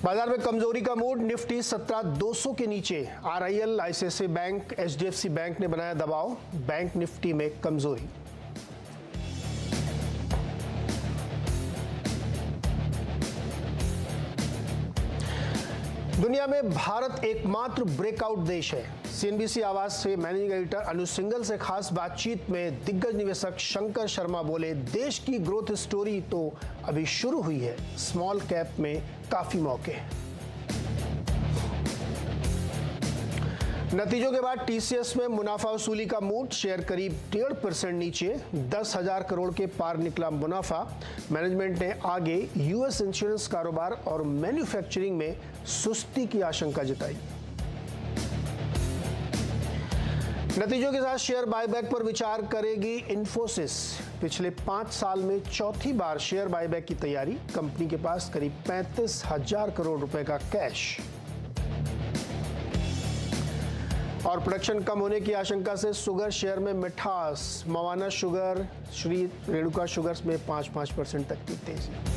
बाजार में कमजोरी का मूड, निफ्टी 17,200 के नीचे। RIL, ICICI bank, HDFC bank ने बनाया दबाव, बैंक निफ्टी में कमजोरी। दुनिया में भारत एकमात्र ब्रेकआउट देश है। सीएनबीसी आवाज से मैनेजिंग एडिटर अनुज सिंघल से खास बातचीत में दिग्गज निवेशक शंकर शर्मा बोले, देश की ग्रोथ स्टोरी तो अभी शुरू हुई है, स्मॉल कैप में काफी मौके हैं। नतीजों के बाद टीसीएस में मुनाफा वसूली का मूड, शेयर करीब 1.5% नीचे, 10,000 करोड़ के पार निकला मुनाफा। मैनेजमेंट ने आगे यूएस इंश्योरेंस कारोबार और मैन्युफैक्चरिंग में सुस्ती की आशंका जताई। नतीजों के साथ शेयर बायबैक पर विचार करेगी इन्फोसिस। पिछले 5 साल में चौथी बार शेयर बायबैक की तैयारी। कंपनी के पास करीब 35,000 करोड़ रुपए का कैश। और प्रोडक्शन कम होने की आशंका से शुगर शेयर में मिठास, मवाना शुगर, श्री रेणुका शुगर्स में 5% तक की तेजी।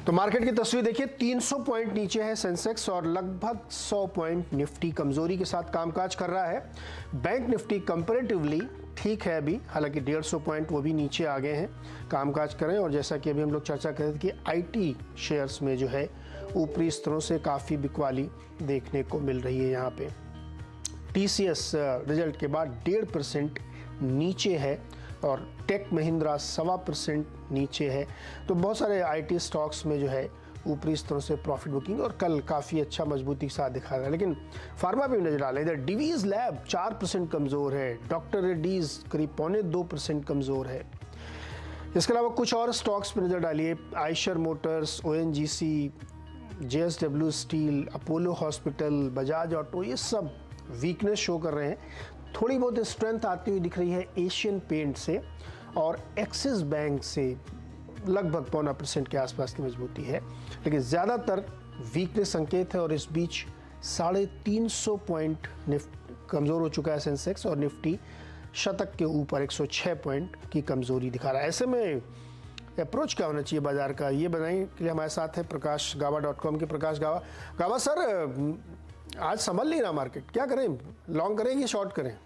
तो मार्केट की तस्वीर देखिए, 300 पॉइंट नीचे है सेंसेक्स और लगभग 100 पॉइंट निफ्टी कमजोरी के साथ कामकाज कर रहा है। बैंक निफ्टी कंपैरेटिवली ठीक है अभी, हालांकि 150 पॉइंट वो भी नीचे आ गए हैं, कामकाज करें। और जैसा कि अभी हम लोग चर्चा कर रहे थे कि आईटी शेयर्स में जो है ऊपरी स्तरों से काफ़ी बिकवाली देखने को मिल रही है। यहाँ पे टीसीएस रिजल्ट के बाद 1.5% नीचे है और टेक महिंद्रा 1.25% नीचे है। तो बहुत सारे आईटी स्टॉक्स में जो है ऊपरी स्तरों से प्रॉफिट बुकिंग और कल काफ़ी अच्छा मजबूती के साथ दिखा रहा है। लेकिन फार्मा पे भी नजर आ रहा है, इधर डिवीज लैब 4% कमज़ोर है, डॉक्टर रेड्डीज करीब 2.25% कमज़ोर है। इसके अलावा कुछ और स्टॉक्स पर नज़र डालिए, Eicher Motors, ONGC, JSW steel, Apollo hospital, Bajaj auto, ये सब वीकनेस शो कर रहे हैं। थोड़ी बहुत स्ट्रेंथ आती हुई दिख रही है एशियन पेंट से और एक्सिस बैंक से, लगभग 0.25% के आसपास की मजबूती है, लेकिन ज़्यादातर वीकनेस संकेत है। और इस बीच 350 पॉइंट कमज़ोर हो चुका है सेंसेक्स और निफ्टी शतक के ऊपर 106 पॉइंट की कमज़ोरी दिखा रहा है। ऐसे में अप्रोच क्या होना चाहिए बाजार का, ये बनाने के लिए हमारे साथ है प्रकाशगावा.com के प्रकाश गावा। गावा सर, आज संभल नहीं रहा मार्केट, क्या करें, लॉन्ग करें कि शॉर्ट करें?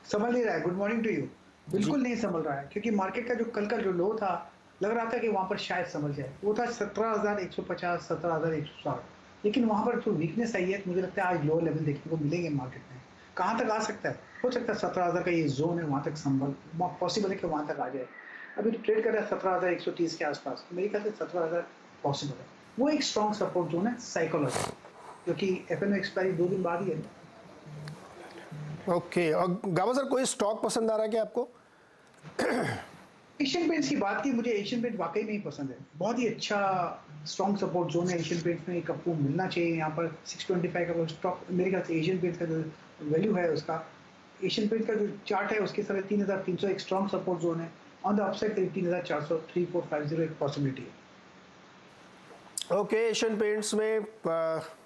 संभल नहीं रहा है। Good morning to you. बिल्कुल नहीं संभल रहा है, क्योंकि मार्केट का जो कल का जो लो था, लग रहा था कि वहां पर शायद संभल जाए। वो था 17,150, 17,160, लेकिन वहां पर जो वीकनेस आई है, मुझे लगता है आज लो लेवल देखने को मिलेंगे मार्केट में। कहां तक आ सकता है? हो सकता है 17,000 का ये जोन है, वहां तक संभल पॉसिबल है कि वहां तक आ जाए। अभी ट्रेड कर रहा है 17,130 के आसपास, तो मेरे ख्याल से 17,000 पॉसिबल है। वो एक स्ट्रॉन्ग सपोर्ट जोन है साइकोलॉजी, क्योंकि एफएनओ एक्सपायरी 2 दिन बाद ही है। ओके, और गावा सर कोई स्टॉक पसंद आ रहा है क्या आपको? एशियन पेंट्स की बात की, मुझे एशियन पेंट वाकई में ही पसंद है। बहुत ही अच्छा स्ट्रॉन्ग सपोर्ट जोन है एशियन पेंट्स में, एक आपको मिलना चाहिए। यहाँ पर 625 का स्टॉक, मेरे ख्याल से एशियन पेंट्स का जो वैल्यू है उसका, एशियन पेंट का जो चार्ट है उसके साथ 3,300 एक स्ट्रॉन्ग सपोर्ट जोन है। ऑन द अपसाइड 3,400, 3,450 एक पॉसिबिलिटी है। ओके, एशियन पेंट्स में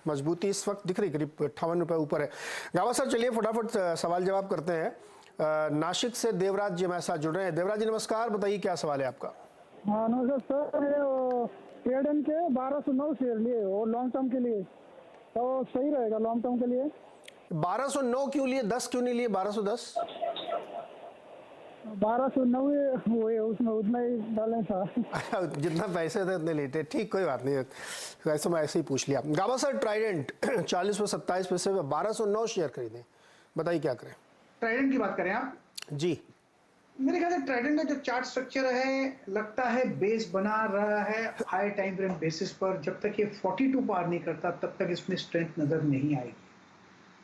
मजबूती इस वक्त दिख रही, करीब 58 रुपये ऊपर है। गावा सर, चलिए फटाफट सवाल जवाब करते हैं। नासिक से देवराज जी हमारे साथ जुड़ रहे हैं। देवराज जी नमस्कार, बताइए क्या सवाल है आपका? हाँ नमस्कार सर, ट्रेडन के 1209 शेयर लिए वो लॉन्ग टर्म के लिए, तो सही रहेगा लॉन्ग टर्म के लिए? 1209 क्यों लिए, 10 क्यों नहीं लिए? 1210 1209 उसमें उतना ही बैलेंस था। जितना पैसे थे उतने लेते, ठीक, कोई बात नहीं, वैसे मैं ऐसे ही पूछ लिया। गावा सर, ट्राइडेंट 40 पे 27 पैसे में 1209 शेयर खरीदे, बताइए क्या करें? ट्राइडेंट की बात करें आप? जी, मेरे ख्याल से ट्राइडेंट का जो चार्ट स्ट्रक्चर है, लगता है बेस बना रहा है हाई टाइम फ्रेम बेसिस पर। जब तक ये 42 पार नहीं करता, तब तक इसमें स्ट्रेंथ नजर नहीं आएगी,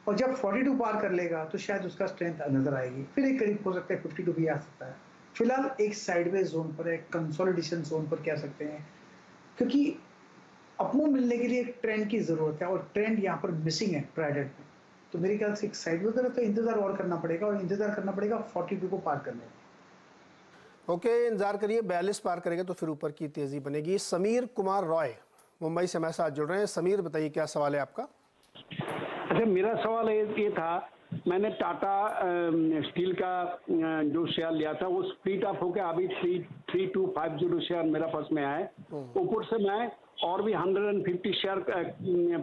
और जब 42 पार कर लेगा तो शायद उसका स्ट्रेंथ नजर आएगी। फिर एक करीब हो सकता है 52 भी आ सकता है। फिलहाल एक साइडवेज जोन पर है, कंसोलिडेशन जोन पर कह सकते हैं, क्योंकि अपमूव मिलने के लिए एक ट्रेंड की जरूरत है और ट्रेंड यहाँ पर मिसिंग है ट्राइडेंट में। तो मेरे ख्याल से एक साइडवेज तरफ तो इंतजार और करना पड़ेगा, और इंतजार करना पड़ेगा 42 को पार करने का। ओके, इंतजार करिए, 42 पार करेगा तो फिर ऊपर की तेजी बनेगी। समीर कुमार रॉय मुंबई से हमारे साथ जुड़ रहे हैं। समीर, बताइए क्या सवाल है आपका? अच्छा, मेरा सवाल ये था मैंने टाटा स्टील का जो शेयर लिया था वो स्प्लिट अप होकर अभी 3250 शेयर मेरा पास में है। ऊपर से मैं और भी 150 शेयर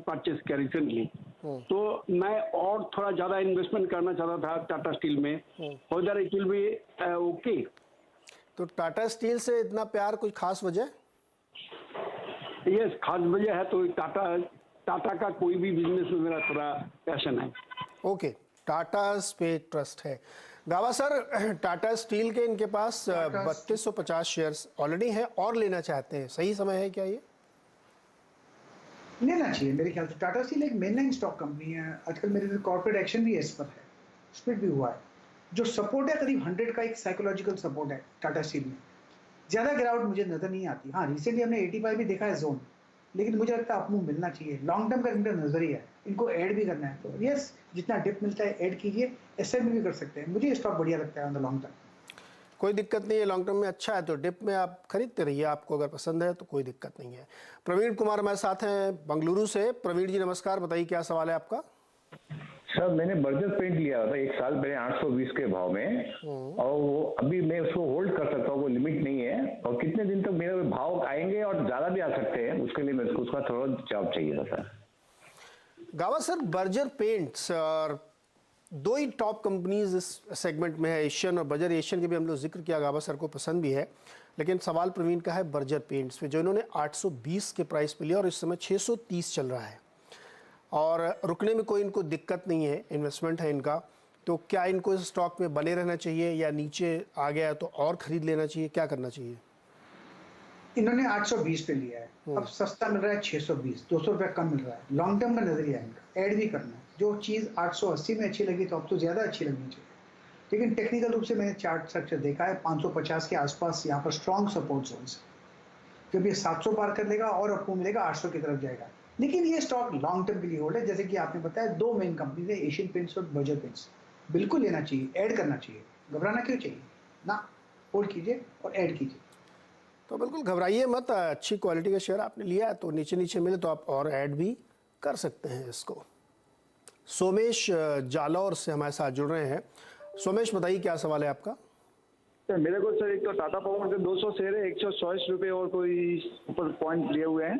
परचेज किया रिसेंटली। तो मैं और थोड़ा ज़्यादा इन्वेस्टमेंट करना चाहता था टाटा स्टील में। Whether it will be okay. तो टाटा स्टील से इतना प्यार, कोई खास वजह? यस, खास वजह है तो टाटा का कोई भी बिजनेस में मेरा थोड़ा पैशन है। ओके, टाटा पे ट्रस्ट है। गावा सर, टाटा स्टील के इनके पास 3250 शेयर्स ऑलरेडी हैं और लेना चाहते हैं, सही समय है क्या ये? लेना चाहिए मेरे ख्याल से। टाटा स्टील एक मेनलाइन स्टॉक कंपनी है। आजकल मेरे कॉर्पोरेट एक्शन भी इस पर है, स्प्लिट भी हुआ है। जो सपोर्ट है करीब 100 का एक साइकोलॉजिकल सपोर्ट है टाटा स्टील में। ज़्यादा गिरावट मुझे नजर नहीं आती। हाँ, रिसेंटली हमने 85 भी देखा है जोन, लेकिन मुझे लगता है अपमूव मिलना चाहिए। लॉन्ग टर्म का इनका नजरिया है, इनको ऐड भी करना है तो यस, जितना डिप मिलता है ऐड कीजिए, एसआईपी भी कर सकते हैं। मुझे स्टॉक बढ़िया लगता है ऑन द लॉन्ग टर्म। कोई दिक्कत नहीं है, लॉन्ग टर्म में अच्छा है तो डिप में आप खरीदते रहिए, आपको अगर पसंद है तो कोई दिक्कत नहीं है। प्रवीण कुमार हमारे साथ हैं बेंगलुरु से। प्रवीण जी नमस्कार, बताइए क्या सवाल है आपका? सर, मैंने बर्जर पेंट लिया था 1 साल पहले 820 के भाव में, और वो अभी मैं उसको होल्ड कर सकता हूँ, वो लिमिट नहीं है। और कितने दिन तक मेरे भाव आएंगे और ज्यादा भी आ सकते हैं, उसके लिए मेरे को उसका थोड़ा जवाब चाहिए था सर। गावा सर, बर्जर पेंट्स और दो ही टॉप कंपनीज इस सेगमेंट में है, एशियन और बर्जर। एशियन के भी हम लोग जिक्र किया, गावा सर को पसंद भी है, लेकिन सवाल प्रवीण का है बर्जर पेंट्स पे, जो इन्होंने 820 के प्राइस पे लिया और इस समय 630 चल रहा है और रुकने में कोई इनको दिक्कत नहीं है, इन्वेस्टमेंट है इनका। तो क्या इनको इस स्टॉक में बने रहना चाहिए या नीचे आ गया तो और खरीद लेना चाहिए, क्या करना चाहिए? इन्होंने 820 पे लिया है, अब सस्ता मिल रहा है 620, 200 रुपया कम मिल रहा है। लॉन्ग टर्म का नजरिया है इनका, ऐड भी करना है। जो चीज़ 880 में अच्छी लगी तो अब तो ज़्यादा अच्छी लगनी चाहिए। लेकिन टेक्निकल रूप से मैंने चार्ट स्ट्रक्चर देखा है, 550 के आसपास यहाँ पर स्ट्रॉन्ग सपोर्ट जोन है। जब ये 700 पार कर लेगा और आपको मिलेगा 800 की तरफ जाएगा। लेकिन ये स्टॉक लॉन्ग टर्म के लिए होल्ड है। जैसे कि आपने बताया, दो मेन कंपनी है, एशियन पेंट्स और बर्जर पेंट्स। बिल्कुल लेना चाहिए, ऐड करना चाहिए, घबराना क्यों चाहिए ना, होल्ड कीजिए और ऐड कीजिए। तो बिल्कुल घबराइए मत, अच्छी क्वालिटी का शेयर आपने लिया है तो नीचे नीचे मिले तो आप और ऐड भी कर सकते हैं इसको। सोमेश जालौर से हमारे साथ जुड़ रहे हैं। सोमेश, बताइए क्या सवाल है आपका? सर, मेरे को सर एक तो टाटा पावर के 200 शेयर है, 124 रुपए और कोई ऊपर पॉइंट लिए हुए हैं।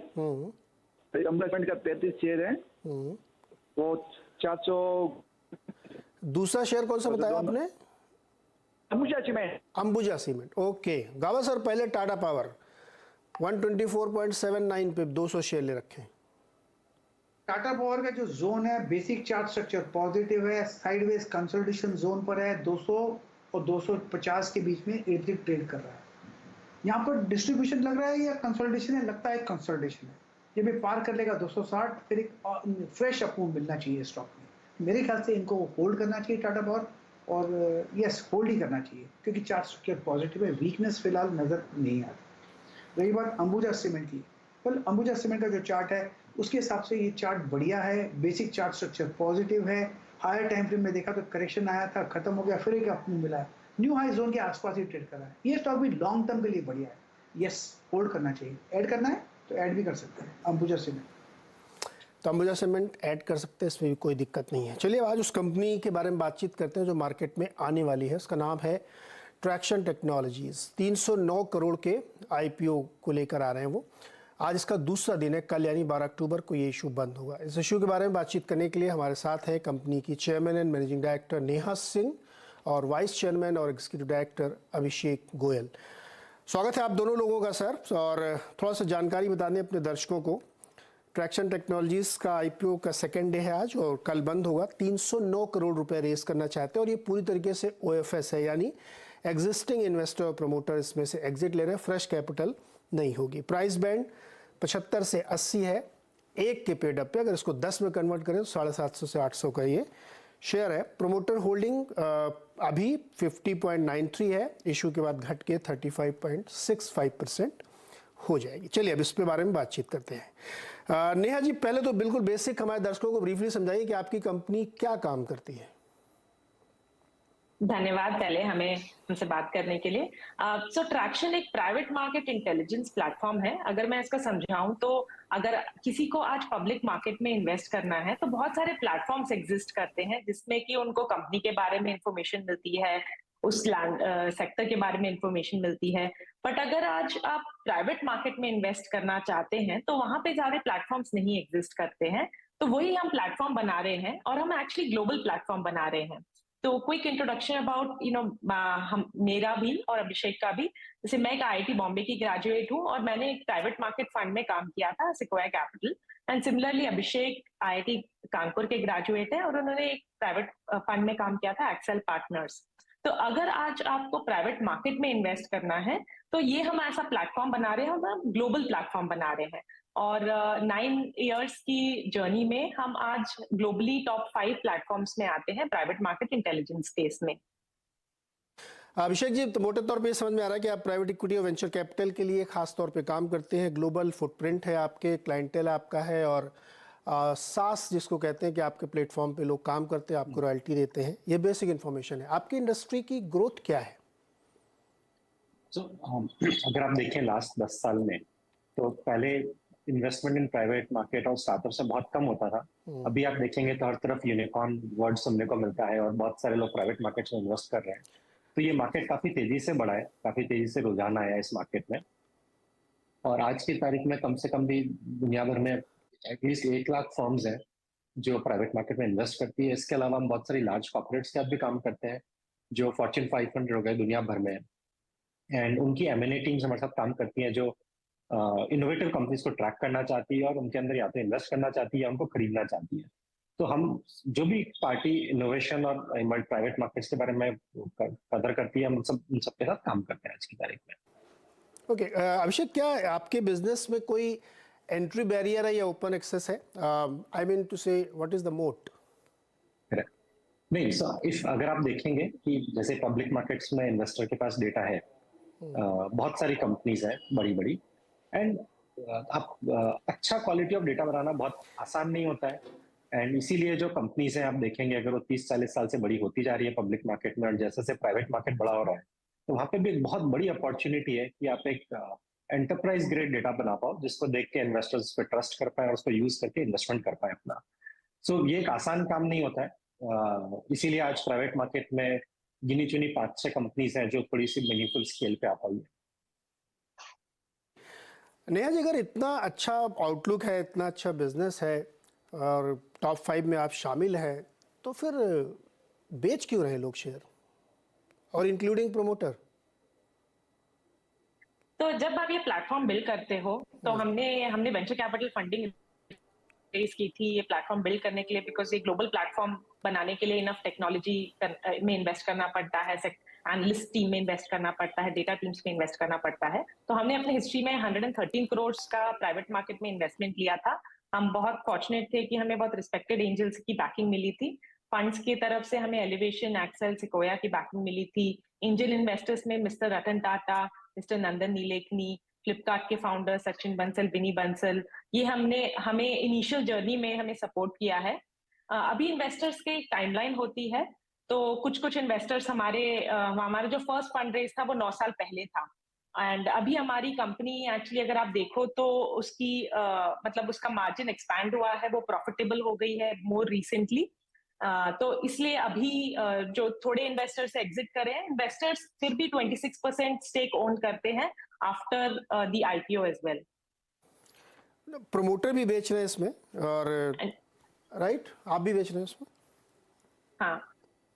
कंप्लीमेंट का 35 शेयर है, वो 400। दूसरा शेयर कौन सा बताया आपने? Ambuja cement. Ambuja cement, okay. गावा सर, पहले टाटा पावर 124.79 पे 200 शेयर ले रखे। टाटा पावर का जो जोन है, बेसिक चार्ट स्ट्रक्चर पॉजिटिव है, साइडवेज कंसोलिडेशन जोन पर है, 200 और 250 के बीच में इर्द गिर्द ट्रेड कर रहा है। यहाँ पर डिस्ट्रीब्यूशन लग रहा है या कंसोलिडेशन है? लगता है कंसोलिडेशन है। जब ये पार कर लेगा 260, फिर एक फ्रेश अपमूव मिलना चाहिए स्टॉक में। मेरे ख्याल से इनको होल्ड करना चाहिए टाटा पावर, और यस, होल्ड ही करना चाहिए क्योंकि चार्ट स्ट्रक्चर पॉजिटिव है, वीकनेस फिलहाल नजर नहीं आती। रही बात अंबुजा सीमेंट की, well, अंबुजा सीमेंट का जो चार्ट है उसके हिसाब से ये चार्ट बढ़िया है, बेसिक चार्ट स्ट्रक्चर पॉजिटिव है। हायर टाइम फ्रेम में देखा तो करेक्शन आया था, खत्म हो गया, फिर एक अपमूव मिला है, न्यू हाई जोन के आसपास ही ट्रेड कर रहा है। ये स्टॉक भी लॉन्ग टर्म के लिए बढ़िया है, यस, होल्ड करना चाहिए। ऐड करना है तो ऐड भी कर सकते हैं अंबुजा सीमेंट। तो अंबुजा सीमेंट ऐड कर सकते हैं, इसमें भी कोई दिक्कत नहीं है। चलिए आज उस कंपनी के बारे में बातचीत करते हैं जो मार्केट में आने वाली है। उसका नाम है ट्रैक्शन टेक्नोलॉजीज। 309 करोड़ के IPO को लेकर आ रहे हैं वो। आज इसका दूसरा दिन है, कल यानी 12 अक्टूबर को ये इशू बंद होगा। इस इशू के बारे में बातचीत करने के लिए हमारे साथ है कंपनी की chairman and managing director Neha Singh और वाइस चेयरमैन और एग्जीक्यूटिव डायरेक्टर अभिषेक गोयल। स्वागत है आप दोनों लोगों का सर। और थोड़ा सा जानकारी बता दें अपने दर्शकों को, ट्रैक्शन टेक्नोलॉजीज का IPO का सेकेंड डे है आज और कल बंद होगा। 309 करोड़ रुपए रेस करना चाहते हैं और ये पूरी तरीके से OFS है, यानी एग्जिस्टिंग इन्वेस्टर और प्रमोटर इसमें से एग्जिट ले रहे हैं, फ्रेश कैपिटल नहीं होगी। प्राइस बैंड 75 से 80 है, 1 के पेड अप पे। अगर इसको 10 में कन्वर्ट करें तो 750 से 800 का ये शेयर है। प्रमोटर होल्डिंग अभी 50.93 है, इशू के बाद घट के 35.65% हो जाएगी। चलिए अब इस पे बारे में बातचीत करते हैं। नेहा जी, पहले तो बिल्कुल बेसिक हमारे दर्शकों को ब्रीफली समझाइए कि आपकी कंपनी क्या काम करती है। धन्यवाद पहले हमें हमसे बात करने के लिए। सो ट्रैक्शन एक प्राइवेट मार्केट इंटेलिजेंस प्लेटफॉर्म है। अगर मैं इसका समझाऊं तो अगर किसी को आज पब्लिक मार्केट में इन्वेस्ट करना है तो बहुत सारे प्लेटफॉर्म्स एग्जिस्ट करते हैं जिसमें कि उनको कंपनी के बारे में इंफॉर्मेशन मिलती है, उस लैंड सेक्टर के बारे में इंफॉर्मेशन मिलती है। बट अगर आज आप प्राइवेट मार्केट में इन्वेस्ट करना चाहते हैं तो वहां पे ज्यादा प्लेटफॉर्म्स नहीं एग्जिस्ट करते हैं। तो वही हम प्लेटफॉर्म बना रहे हैं और हम एक्चुअली ग्लोबल प्लेटफॉर्म बना रहे हैं। तो क्विक इंट्रोडक्शन अबाउट हम मेरा भी और अभिषेक का भी। जैसे मैं एक आईआईटी बॉम्बे की ग्रेजुएट हूँ और मैंने एक प्राइवेट मार्केट फंड में काम किया था, Sequoia capital. And similarly Abhishek IIT Kanpur के ग्रेजुएट हैं और उन्होंने एक प्राइवेट फंड में काम किया था, एक्सेल पार्टनर्स। तो अगर आज आपको प्राइवेट मार्केट में इन्वेस्ट करना है तो ये हम ऐसा प्लेटफॉर्म बना रहे हैं, हम ग्लोबल प्लेटफॉर्म बना रहे हैं। और 9 इयर्स की जर्नी में हम आज ग्लोबली टॉप 5 प्लेटफॉर्म्स में आते हैं प्राइवेट मार्केट इंटेलिजेंस स्पेस में। अभिषेक जी, तो मोटे तौर पे समझ में आ रहा है कि आप प्राइवेट इक्विटी और वेंचर कैपिटल के लिए खास तौर पे काम करते हैं, ग्लोबल फुटप्रिंट है आपके, क्लाइंटेल आपका है और सास जिसको कहते हैं कि आपके प्लेटफॉर्म पे लोग काम करते हैं, आपको रॉयल्टी देते हैं। ये बेसिक इन्फॉर्मेशन है। आपकी इंडस्ट्री की ग्रोथ क्या है? अगर आप देखें लास्ट 10 साल में, तो पहले इन्वेस्टमेंट इन प्राइवेट मार्केट और स्टार्टअप से बहुत कम होता था। अभी आप देखेंगे तो हर तरफ यूनिकॉर्न वर्ड सुनने को मिलता है और बहुत सारे लोग प्राइवेट मार्केट में इन्वेस्ट कर रहे हैं। तो ये मार्केट काफी तेजी से बढ़ा है, काफी तेजी से रुझान आया है इस मार्केट में। और आज की तारीख में कम से कम भी दुनिया भर में एटलीस्ट 1 लाख फर्म्स हैं जो प्राइवेट मार्केट में इन्वेस्ट करती है। इसके अलावा हम बहुत सारी लार्ज कॉर्पोरेट्स के साथ भी काम करते हैं जो फॉर्च्यून 500 हो गए दुनिया भर में, एंड उनकी M&A टीम्स हमारे साथ काम करती हैं जो इनोवेटिव कंपनीज को ट्रैक करना चाहती है और उनके अंदर या तो इन्वेस्ट करना चाहती है या उनको खरीदना चाहती है। तो हम जो भी पार्टी इनोवेशन और प्राइवेट मार्केट्स के बारे में कदर करती है, हम उन सबके साथ काम करते हैं आज की तारीख में। ओके, अभिषेक, क्या आपके बिजनेस में कोई एंट्री बैरियर है या ओपन एक्सेस है? आई मीन टू से व्हाट इज द मोट? नहीं, इफ अगर आप देखेंगे कि जैसे पब्लिक मार्केट्स में इन्वेस्टर के पास डेटा है, बहुत सारी कंपनीज हैं बड़ी बड़ी, एंड आप अच्छा क्वालिटी ऑफ डेटा बनाना बहुत आसान नहीं होता है। एंड इसीलिए जो कंपनीज हैं आप देखेंगे अगर वो 30-40 साल से बड़ी होती जा रही है पब्लिक मार्केट में और जैसे से प्राइवेट मार्केट बड़ा हो रहा है, तो वहां पे भी एक बहुत बड़ी अपॉर्चुनिटी है कि आप एक एंटरप्राइज ग्रेड डेटा बना पाओ जिसको देख के इन्वेस्टर्स पे ट्रस्ट कर पाए और उसको यूज करके इन्वेस्टमेंट कर पाए अपना। ये एक आसान काम नहीं होता है। इसीलिए आज प्राइवेट मार्केट में गिनी चुनी 5-6 कंपनीज हैं जो थोड़ी सी मीनिंगफुल स्केल पे आ पाई है। नेहा जी, अगर इतना अच्छा आउटलुक है, इतना अच्छा बिजनेस है और टॉप 5 में आप शामिल हैं, तो फिर बेच क्यों रहे लोग शेयर, और इंक्लूडिंग प्रमोटर? तो जब आप ये प्लेटफॉर्म बिल्ड करते हो तो हमने वेंचर कैपिटल फंडिंग रेज की थी ये प्लेटफॉर्म बिल्ड करने के लिए, बिकॉज ये ग्लोबल प्लेटफॉर्म बनाने के लिए इनफ टेक्नोलॉजी में इन्वेस्ट करना पड़ता है, एनालिस्ट टीम में इन्वेस्ट करना पड़ता है, डेटा टीम्स में इन्वेस्ट करना पड़ता है। तो हमने अपने हिस्ट्री में 113 करोड़ का प्राइवेट मार्केट में इन्वेस्टमेंट लिया था। हम बहुत फॉर्चुनेट थे कि हमें बहुत रिस्पेक्टेड एंजल्स की बैकिंग मिली थी। फंड्स की तरफ से हमें एलिवेशन, एक्सेल, सिकोया की बैकिंग मिली थी। एंजल इन्वेस्टर्स में मिस्टर रतन टाटा, मिस्टर नंदन नीलेकनी, फ्लिपकार्ट के फाउंडर सचिन बंसल, विनी बंसल, ये हमें इनिशियल जर्नी में हमें सपोर्ट किया है। अभी इन्वेस्टर्स के टाइमलाइन होती है, तो कुछ इन्वेस्टर्स हमारे जो फर्स्ट फंड रेज था वो 9 साल पहले था, एंड अभी हमारी कंपनी एक्चुअली अगर आप देखो तो उसकी मतलब उसका मार्जिन एक्सपैंड हुआ है, वो प्रॉफिटेबल हो गई है मोर रिसेंटली। तो इसलिए अभी जो थोड़े इन्वेस्टर्स एग्जिट करे हैं, इन्वेस्टर्स फिर भी 26% स्टेक ओन करते हैं after the IPO as well. Promoter भी बेच रहे हैं इसमें, और राइट, आप भी बेच रहे हैं इसमें? हाँ,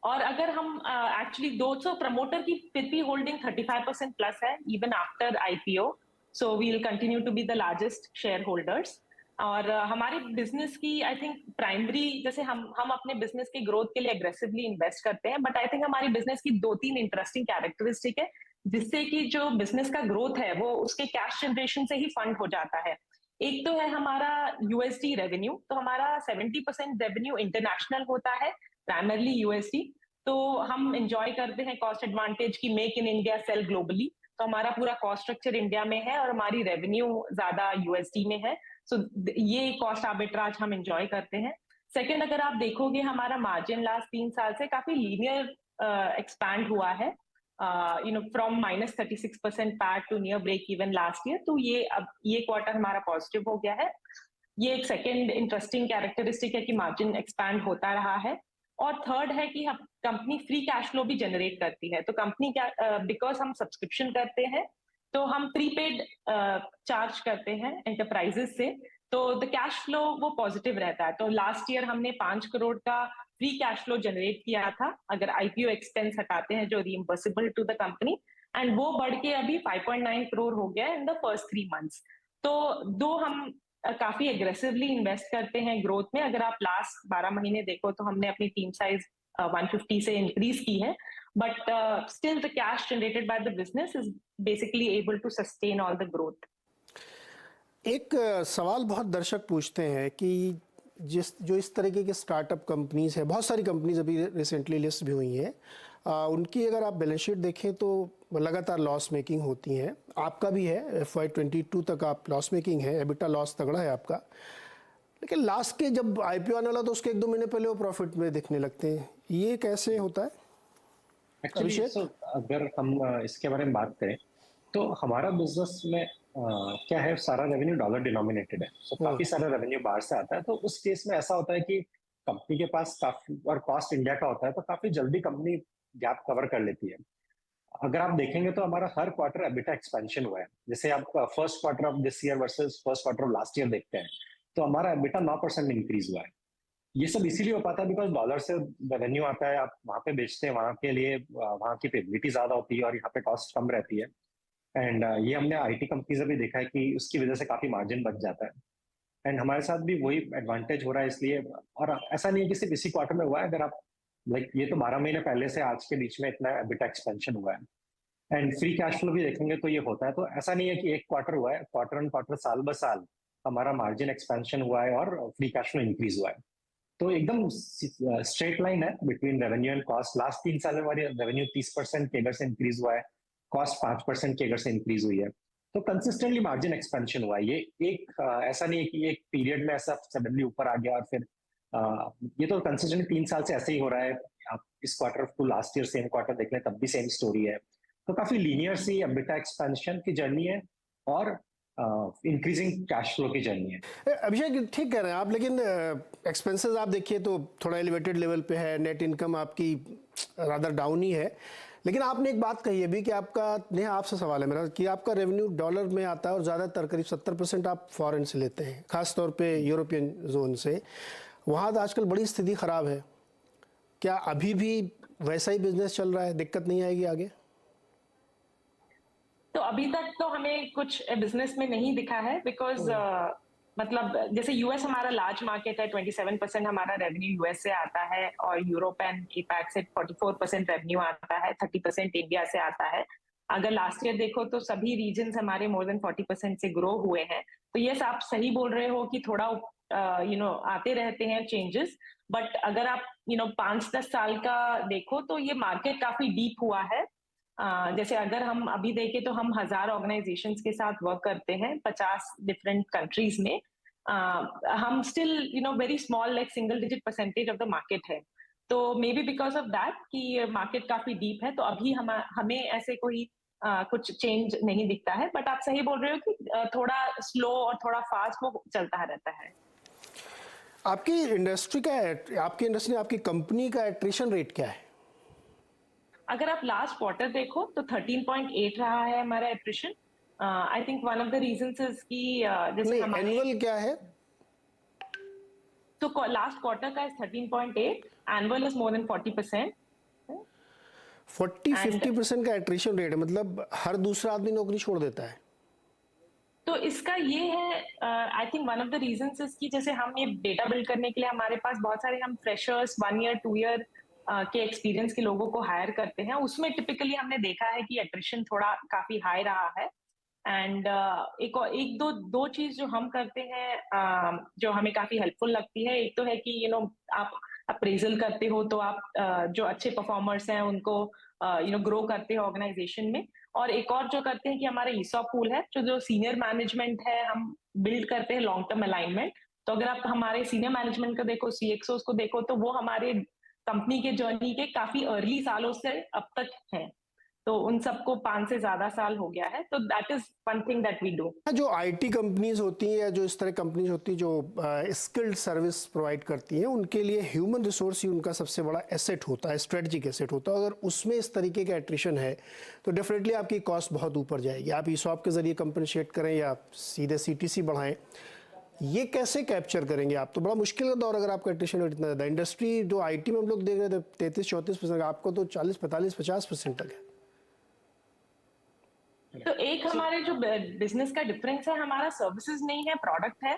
और अगर हम एक्चुअली 200 प्रमोटर की फिर भी होल्डिंग 35% प्लस है even after IPO, so we will continue to be the largest share holders. और हमारे बिजनेस की आई थिंक प्राइमरी, जैसे हम अपने बिजनेस की ग्रोथ के लिए एग्रेसिवली इन्वेस्ट करते हैं, बट आई थिंक हमारी बिजनेस की 2-3 इंटरेस्टिंग कैरेक्टरिस्टिक है जिससे कि जो बिजनेस का ग्रोथ है वो उसके कैश जनरेशन से ही फंड हो जाता है। एक तो है हमारा USD रेवेन्यू, तो हमारा 70% रेवेन्यू इंटरनेशनल होता है, प्राइमरली USD। तो हम एंजॉय करते हैं कॉस्ट एडवांटेज की make in India sell globally, तो हमारा पूरा कॉस्ट स्ट्रक्चर इंडिया में है और हमारी रेवेन्यू ज्यादा USD में है। सो ये कॉस्ट आर्बिट्राज हम एंजॉय करते हैं। सेकंड, अगर आप देखोगे हमारा मार्जिन लास्ट 3 साल से काफी लीनियर एक्सपैंड हुआ है, from -36% PAT to near break even last year. तो ये क्वार्टर हमारा पॉजिटिव हो गया है। ये एक सेकेंड इंटरेस्टिंग कैरेक्टरिस्टिक है कि मार्जिन एक्सपैंड होता रहा है। और थर्ड है कि हम कंपनी फ्री कैश फ्लो भी जनरेट करती है। तो कंपनी क्या, बिकॉज हम सब्सक्रिप्शन करते हैं तो हम प्रीपेड चार्ज करते हैं एंटरप्राइजेस से, तो द कैश फ्लो वो पॉजिटिव रहता है। तो लास्ट ईयर हमने 5 करोड़ का फ्री कैश फ्लो जनरेट किया था, अगर आईपीओ एक्सपेंस हटाते हैं जो रिइम्बर्सेबल टू द कंपनी, एंड वो बढ़ के अभी 5.9 करोड़ हो गया इन द फर्स्ट 3 मंथ्स। तो दो हम काफी एग्रेसिवली इन्वेस्ट करते हैं ग्रोथ में। अगर आप लास्ट 12 महीने देखो तो हमने अपनी टीम साइज 150 से इंक्रीज की है, but still the cash generated by the business is basically able to sustain all the growth. एक सवाल बहुत दर्शक पूछते हैं कि जो इस तरीके के स्टार्टअप कंपनीज है, बहुत सारी कंपनीज अभी रिसेंटली लिस्ट भी हुई हैं, उनकी अगर आप बैलेंस शीट देखें तो लगातार लॉस मेकिंग होती हैं। आपका भी है, FY22 तक आप लॉस मेकिंग है, एबिटा लॉस तगड़ा है आपका, लेकिन लास्ट के जब आईपीओ आने वाला तो उसके 1-2 महीने पहले वो प्रॉफिट में दिखने लगते हैं। ये कैसे होता है? एक्चुअली अगर हम इसके बारे में बात करें तो हमारा बिजनेस में क्या है, सारा रेवेन्यू डॉलर डिनोमिनेटेड है, सो काफी सारा रेवेन्यू बाहर से आता है। तो उस केस में ऐसा होता है कि कंपनी के पास काफी, और कॉस्ट इंडिया का होता है, तो काफी जल्दी कंपनी गैप कवर कर लेती है। अगर आप देखेंगे तो हमारा हर क्वार्टर एबिटा एक्सपेंशन हुआ है। जैसे आप first quarter of this year versus first quarter of last year देखते हैं तो हमारा एबिटा 9% इंक्रीज हुआ है। ये सब इसीलिए हो पाता है बिकॉज डॉलर से रेवेन्यू आता है, आप वहां पे बेचते हैं, वहां के लिए वहां की पेबिलिटी ज्यादा होती है और यहाँ पे कॉस्ट कम रहती है। एंड ये हमने आईटी कंपनीज में भी देखा है कि उसकी वजह से काफी मार्जिन बच जाता है। एंड हमारे साथ भी वही एडवांटेज हो रहा है इसलिए। और ऐसा नहीं है कि सिर्फ इसी क्वार्टर में हुआ है, अगर आप ये तो 12 महीने पहले से आज के बीच में इतना एबिटा एक्सपेंशन हुआ है। एंड फ्री कैश फ्लो भी देखेंगे तो ये होता है। तो ऐसा नहीं है कि एक क्वार्टर हुआ है, क्वार्टर एंड क्वार्टर, साल ब साल हमारा मार्जिन एक्सपेंशन हुआ है और फ्री कैश फ्लो इंक्रीज हुआ है। तो एकदम स्ट्रेट लाइन है between revenue and cost. Last 3 साल में हमारी रेवेन्यू 30% केगर से इंक्रीज हुआ है, कॉस्ट 5% केगर से इंक्रीज हुई है। तो कंसिस्टेंटली मार्जिन एक्सपेंशन हुआ है। ये एक ऐसा नहीं है कि एक पीरियड में ऐसा सडनली ऊपर आ गया और फिर ये तो कंसिस्टेंटली 3 साल से ऐसे ही हो रहा है। आप इस quarter to last year same quarter देख लें तब भी सेम स्टोरी है। तो काफी लीनियर सी एबिटा एक्सपेंशन की जर्नी है और इंक्रीजिंग कैश फ्लो की जर्नी है। अभिषेक ठीक कह रहे हैं आप, लेकिन एक्सपेंसेस आप देखिए तो थोड़ा एलिवेटेड लेवल पे है, नेट इनकम आपकी रादर डाउन ही है। लेकिन आपने एक बात कही अभी कि आपका, नहीं आपसे सवाल है मेरा, कि आपका रेवेन्यू डॉलर में आता है और ज़्यादातर करीब 70% आप फॉरेन से लेते हैं, खासतौर पे यूरोपियन जोन से। वहाँ तो आजकल बड़ी स्थिति ख़राब है, क्या अभी भी वैसा ही बिजनेस चल रहा है, दिक्कत नहीं आएगी आगे? तो अभी तक तो हमें कुछ बिजनेस में नहीं दिखा है, बिकॉज मतलब जैसे यूएस हमारा लार्ज मार्केट है, 27% हमारा रेवेन्यू यूएस से आता है, और यूरोप एंड एपैक से 44% रेवेन्यू आता है, 30% इंडिया से आता है। अगर लास्ट ईयर देखो तो सभी रीजन्स हमारे मोर देन 40% से ग्रो हुए हैं। तो ये आप सही बोल रहे हो कि थोड़ा आते रहते हैं चेंजेस, बट अगर आप 5-10 साल का देखो तो ये मार्केट काफी डीप हुआ है। जैसे अगर हम अभी देखें तो हम 1000 ऑर्गेनाइजेशंस के साथ वर्क करते हैं 50 डिफरेंट कंट्रीज में। हम still very small, like single digit percentage of the market है। तो may be because of that कि मार्केट काफी डीप है, तो अभी हमें ऐसे कोई कुछ चेंज नहीं दिखता है। बट आप सही बोल रहे हो कि थोड़ा स्लो और थोड़ा फास्ट वो चलता रहता है। आपकी इंडस्ट्री का, आपकी इंडस्ट्री, आपकी कंपनी का एट्रिशन रेट क्या है? अगर आप लास्ट क्वार्टर देखो तो 13.8 रहा है हमारा attrition. I think one of the reasons is कि जैसे एनुअल क्या है? तो लास्ट क्वार्टर का 13.8, एनुअल इज मोर देन 40%। 40-50% का एट्रिशन रेट है, मतलब हर दूसरा आदमी नौकरी छोड़ देता है। तो इसका ये है, I think one of the reasons is कि जैसे हम ये डेटा बिल्ड करने के लिए हमारे पास बहुत सारे हम फ्रेशर्स 1 ईयर 2 ईयर के एक्सपीरियंस के लोगों को हायर करते हैं। उसमें टिपिकली हमने देखा है कि एट्रिशन थोड़ा काफी हाई रहा है। एंड एक दो चीज जो हम करते हैं जो हमें काफी हेल्पफुल लगती है, एक तो है कि आप अप्रेजल करते हो तो आप जो अच्छे परफॉर्मर्स हैं उनको ग्रो करते हो ऑर्गेनाइजेशन में। और एक और जो करते हैं कि हमारा ईसॉप पूल है, जो सीनियर मैनेजमेंट है, हम बिल्ड करते हैं लॉन्ग टर्म अलाइनमेंट। तो अगर आप हमारे सीनियर मैनेजमेंट को देखो, CXOs को देखो, तो वो हमारे कंपनी के जर्नी के काफी अर्ली सालों से अब तक हैं, तो उन सबको 5 से ज्यादा साल हो गया है। तो that is one thing that we do. जो आईटी कंपनीज होती हैं या जो इस तरह कंपनीज होती हैं जो स्किल्ड सर्विस प्रोवाइड करती हैं, उनके लिए ह्यूमन रिसोर्स ही उनका सबसे बड़ा एसेट होता है, स्ट्रेटजिक एसेट होता है। अगर उसमें इस तरीके का एट्रिशन है तो डेफिनेटली आपकी कॉस्ट बहुत ऊपर जाएगी। आप ईसॉप के जरिए कंपनसेट करें या सीधे सीटीसी बढ़ाएं, ये कैसे कैप्चर करेंगे आप? तो बड़ा मुश्किल का दौर अगर आपका एट्रिशन रेट इतना ज़्यादा। इंडस्ट्री जो आईटी में हम लोग देख रहे थे 33-34%, आपको तो 40-45-50% तक है। तो एक हमारे जो बिजनेस का डिफरेंस है, हमारा सर्विसेज नहीं है, प्रोडक्ट है।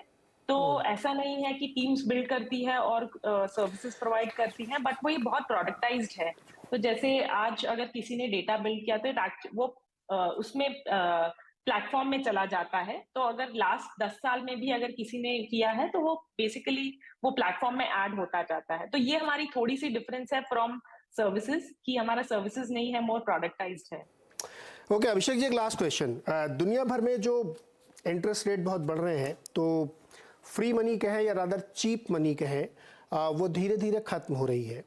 तो ऐसा नहीं है कि टीम्स बिल्ड करती है और सर्विसेज प्रोवाइड करती हैं, बट वो ये बहुत प्रोडक्टाइज्ड है। तो जैसे आज अगर किसी ने डेटा बिल्ड किया तो वो उसमें प्लेटफॉर्म में चला जाता है। तो अगर लास्ट 10 साल में भी अगर किसी ने किया है तो वो बेसिकली वो प्लेटफॉर्म में ऐड होता जाता है। तो ये हमारी थोड़ी सी डिफरेंस है फ्रॉम सर्विसेज, कि हमारा सर्विसेज नहीं है, मोर प्रोडक्टाइज्ड है। ओके अभिषेक जी, एक लास्ट क्वेश्चन। दुनिया भर में जो इंटरेस्ट रेट बहुत बढ़ रहे हैं, तो फ्री मनी कहें या रादर चीप मनी कहें, वो धीरे धीरे ख़त्म हो रही है।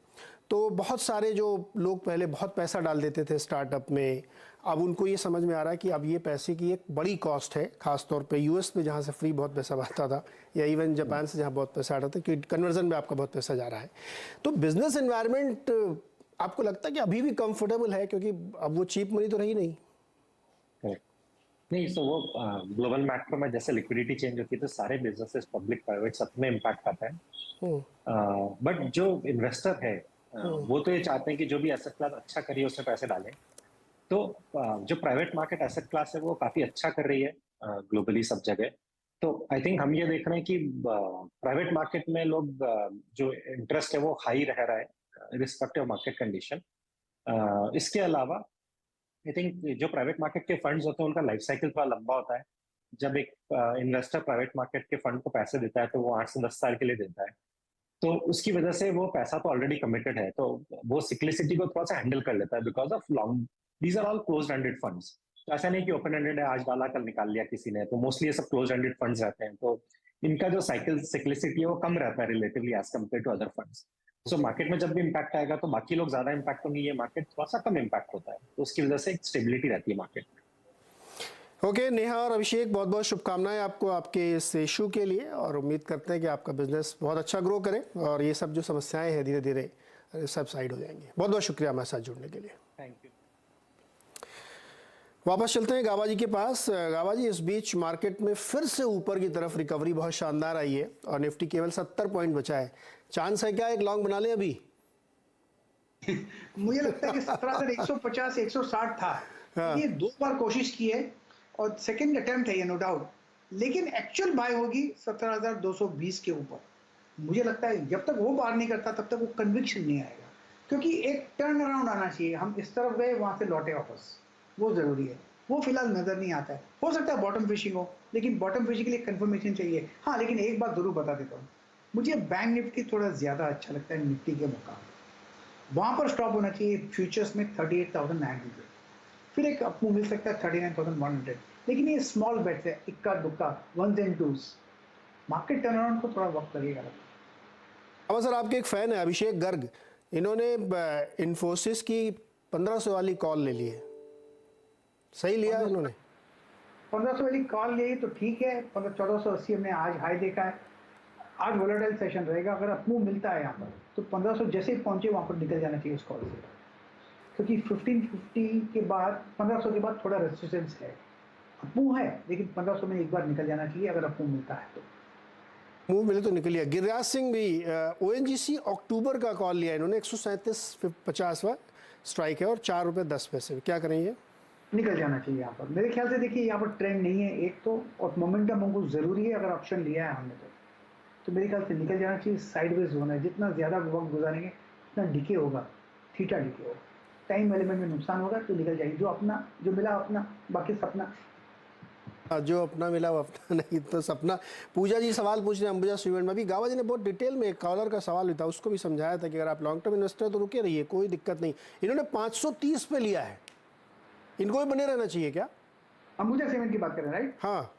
तो बहुत सारे जो लोग पहले बहुत पैसा डाल देते थे स्टार्टअप में, अब उनको ये समझ में आ रहा है कि अब ये पैसे की एक बड़ी कॉस्ट है, खासतौर पे यूएस में जहाँ से फ्री बहुत पैसा आता था, या इवन जापान से जहाँ बहुत पैसा आता था, क्योंकि कन्वर्जन में आपका बहुत पैसा जा रहा है। तो बिजनेस एनवायरनमेंट आपको लगता है कि अभी भी कंफर्टेबल है, क्योंकि अब वो चीप मनी तो रही नहीं? नहीं, तो वो ग्लोबल मैक्रो में जैसे लिक्विडिटी चेंज होती है तो सारे बिजनेसेस पब्लिक प्राइवेट सब में इम्पैक्ट आता है। बट जो इन्वेस्टर है वो तो ये चाहते हैं कि जो भी एसेट क्लास अच्छा करिए उसमें पैसे डालें। तो जो प्राइवेट मार्केट एसेट क्लास है वो काफी अच्छा कर रही है ग्लोबली सब जगह। तो आई थिंक हम ये देख रहे हैं कि प्राइवेट मार्केट में लोग जो इंटरेस्ट है वो हाई रह रहा है रिस्पेक्टिव मार्केट कंडीशन। इसके अलावा आई थिंक जो प्राइवेट मार्केट के फंड्स होते हैं उनका लाइफ साइकिल थोड़ा लंबा होता है। जब एक इन्वेस्टर प्राइवेट मार्केट के फंड को पैसे देता है तो वो 8 से 10 साल के लिए देता है, तो उसकी वजह से वो पैसा तो ऑलरेडी कमिटेड है, तो वो सिक्लिसिटी को थोड़ा सा हैंडल कर लेता है because of long. These are all close ended funds. तो ऐसा नहीं कि ओपन एंडेड है, आज डाला कल निकाल लिया किसी ने, तो मोस्टली ये सब क्लोज एंडेड फंड्स रहते हैं। तो इनका जो साइकिल सिक्लिसिटी है वो कम रहता है relatively as compare to other funds. So market में जब भी इम्पैक्ट आएगा तो बाकी लोग ज्यादा इम्पैक्ट होंगे, ये मार्केट थोड़ा सा कम इम्पैक्ट होता है, तो उसकी वजह से एक स्टेबिलिटी रहती है मार्केट में। ओके नेहा और अभिषेक, बहुत बहुत शुभकामनाएं आपको आपके इस इशू के लिए, और उम्मीद करते हैं कि आपका बिजनेस बहुत अच्छा ग्रो करे और ये सब जो समस्याएं हैं धीरे धीरे सब साइड हो जाएंगी। बहुत बहुत शुक्रिया हमारे साथ जुड़ने के लिए। Thank you. वापस चलते हैं गाबा जी के पास। गाबा जी, इस बीच मार्केट में फिर से ऊपर की तरफ रिकवरी बहुत शानदार आई है और निफ्टी केवल 70 पॉइंट बचा है। चांस है क्या एक लॉन्ग बना लें अभी? मुझे लगता है कि 17,150 160 था। हाँ। ये 2 बार कोशिश की है और सेकंड अटेम्प्ट है ये, नो डाउट, लेकिन एक्चुअल बाय होगी 17,220 के ऊपर। मुझे लगता है जब तक वो बार नहीं करता तब तक वो कन्विक्शन नहीं आएगा, क्योंकि एक टर्न अराउंड आना चाहिए। हम इस तरफ गए, वहां से लौटे वापस, वो जरूरी है। वो फिलहाल नजर नहीं आता है। हो सकता है बॉटम फिशिंग हो, लेकिन बॉटम फिशिंग के लिए कंफर्मेशन चाहिए। हाँ, लेकिन एक बात जरूर बता देता हूँ, मुझे बैंक निफ्टी थोड़ा ज्यादा अच्छा लगता है निफ्टी के मुकाबले। वहां पर स्टॉप होना चाहिए फ्यूचर्स में 38,900, फिर एक अपमूव मिल सकता है 39,100, लेकिन ये स्मॉल बेट्स है, इक्का दुक्का, once and twos. Market turn around को थोड़ा वक्त लगेगा। अब सर आपके एक फैन है अभिषेक गर्ग, इन्होंने इन्फोसिस की 1500 वाली कॉल ले ली है, सही लिया इन्होंने? 1500 वाली कॉल ली तो ठीक है। 1480 हमने आज हाई देखा है। आज वोलेटाइल सेशन रहेगा, अगर अपमूव मिलता है यहाँ पर तो 1500 जैसे ही पहुंचे वहां पर निकल जाना चाहिए उस कॉल से, क्योंकि 1550 के बाद 1500 के बाद थोड़ा रेजिस्टेंस है। अपमूव है लेकिन 1500 में एक बार निकल जाना चाहिए अगर अपमूव मिलता है तो। मूव मिले तो निकलिए। गिरिराज सिंह भी ओएनजीसी अक्टूबर का कॉल लिया इन्होंने, 137.50 स्ट्राइक है और ₹4.10। क्या करेंगे? निकल जाना चाहिए यहाँ पर मेरे ख्याल से। देखिए यहाँ पर ट्रेंड नहीं है एक तो, और मोमेंटम हमको जरूरी है। अगर ऑप्शन लिया है हमने तो मेरे ख्याल से निकल जाना चाहिए। साइडवेज होना है, जितना ज्यादा वक्त गुजारेंगे उतना डिके होगा, थीटा डिके होगा, टाइम एलिमेंट में नुकसान होगा, तो निकल जाएगी। जो मिला अपना, बाकी सपना। जो अपना मिला वो अपना नहीं तो सपना। पूजा जी सवाल पूछ रहे हैं अंबुजा स्टूडेंट में। अभी गावा जी ने बहुत डिटेल में एक कॉलर का सवाल भी था, उसको भी समझाया था कि अगर आप लॉन्ग टर्म इन्वेस्टर तो रुके रहिए, कोई दिक्कत नहीं। इन्होंने 530 पे लिया है, इनको भी बने रहना चाहिए क्या? अंबुजा सीमेंट की बात करें, राइट? हाँ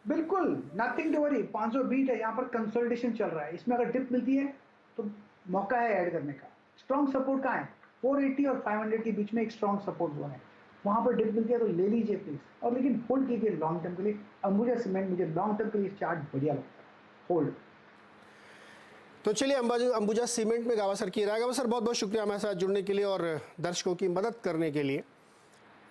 बिल्कुल, नथिंग टू वरी। 520 है, यहाँ पर कंसोलिडेशन चल रहा है। इसमें अगर डिप मिलती है तो मौका है ऐड करने का। स्ट्रॉन्ग सपोर्ट कहाँ है? 480 और 500 के बीच में एक स्ट्रॉन्ग सपोर्ट जोन है, वहां पर डिप मिलती है तो ले लीजिए प्लीज, और लेकिन होल्ड कीजिए लॉन्ग टर्म के लिए। अंबुजा सीमेंट मुझे लॉन्ग टर्म के लिए चार्ट बढ़िया लगता है, होल्ड। तो चलिए अंबुजा सीमेंट में गावा सर की राय। गावा सर बहुत बहुत शुक्रिया हमारे साथ जुड़ने के लिए और दर्शकों की मदद करने के लिए।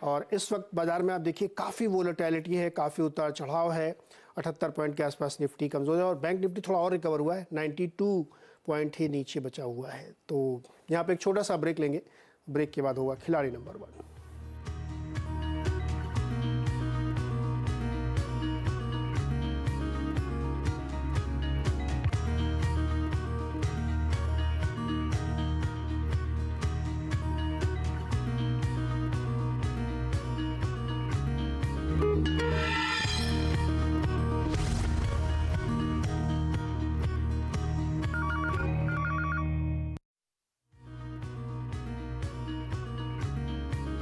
और इस वक्त बाजार में आप देखिए काफ़ी वोलेटिलिटी है, काफ़ी उतार चढ़ाव है। 78 पॉइंट के आसपास निफ्टी कमजोर है और बैंक निफ्टी थोड़ा और रिकवर हुआ है, 92 पॉइंट ही नीचे बचा हुआ है। तो यहाँ पे एक छोटा सा ब्रेक लेंगे, ब्रेक के बाद होगा खिलाड़ी नंबर 1।